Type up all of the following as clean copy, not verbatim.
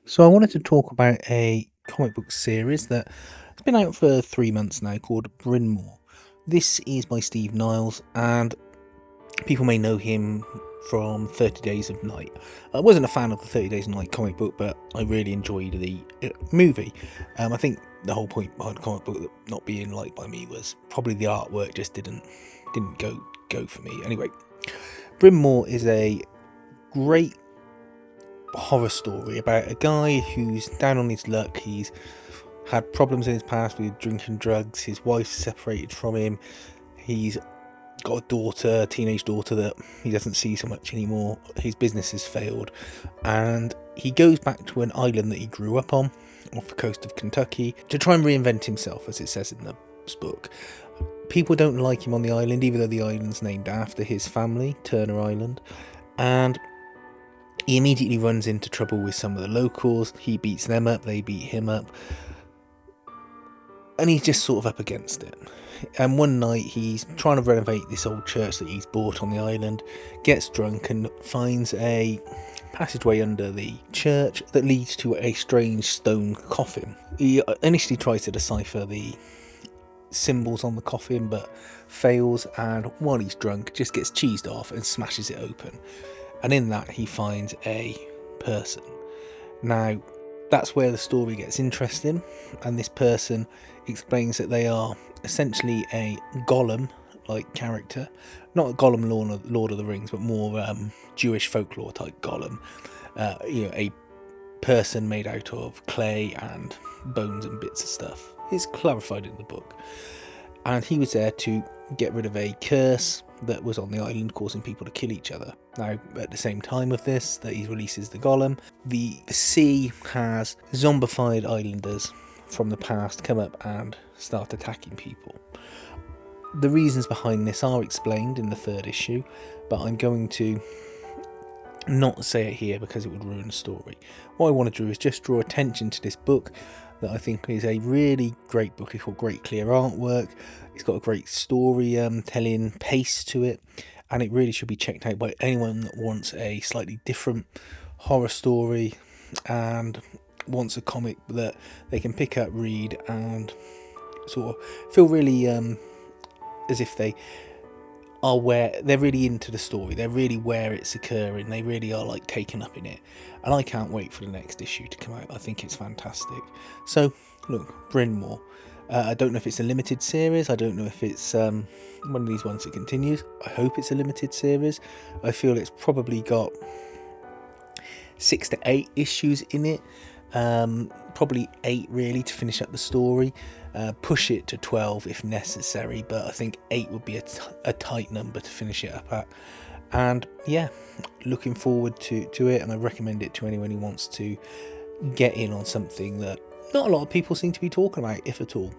So I wanted to talk about a comic book series that has been out for 3 months now called BRYNMORE. This is by Steve Niles, and people may know him from 30 Days of Night. I wasn't a fan of the 30 Days of Night comic book, but I really enjoyed the movie. I think the whole point behind the comic book not being liked by me was probably the artwork just didn't go for me. Anyway, BRYNMORE is a great horror story about a guy who's down on his luck. He's had problems in his past with drinking drugs. His wife's separated from him. He's got a teenage daughter that he doesn't see so much anymore. His business has failed, and he goes back to an island that he grew up on off the coast of Kentucky to try and reinvent himself, as it says in the book. People don't like him on the island, even though the island's named after his family, Turner Island, and he immediately runs into trouble with some of the locals. He beats them up, they beat him up, and he's just sort of up against it. And one night he's trying to renovate this old church that he's bought on the island, gets drunk and finds a passageway under the church that leads to a strange stone coffin. He initially tries to decipher the symbols on the coffin but fails, and while he's drunk just gets cheesed off and smashes it open. And in that he finds a person. Now that's where the story gets interesting, and this person explains that they are essentially a Gollum like character, not a Gollum Lord of the Rings, but more Jewish folklore type Gollum, a person made out of clay and bones and bits of stuff. It's clarified in the book, and he was there to get rid of a curse that was on the island causing people to kill each other. Now, at the same time of this, that he releases the Gollum, the sea has zombified islanders from the past come up and start attacking people. The reasons behind this are explained in the third issue, but I'm going to not say it here because it would ruin the story. What I want to do is just draw attention to this book that I think is a really great book. It's got great clear artwork, it's got a great story telling pace to it, and it really should be checked out by anyone that wants a slightly different horror story and wants a comic that they can pick up, read, and sort of feel really as if they are where they're really into the story, they're really where it's occurring, they really are like taken up in it. And I can't wait for the next issue to come out. I think it's fantastic. So look, BRYNMORE. I don't know if it's a limited series, I don't know if it's one of these ones that continues. I hope it's a limited series. I feel it's probably got 6 to 8 issues in it, probably 8 really to finish up the story. Push it to 12 if necessary, but I think 8 would be a tight number to finish it up at. And yeah, looking forward to it, and I recommend it to anyone who wants to get in on something that not a lot of people seem to be talking about, if at all.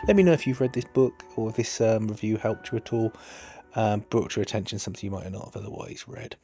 Let me know if you've read this book, or if this review helped you at all, brought to your attention something you might not have otherwise read.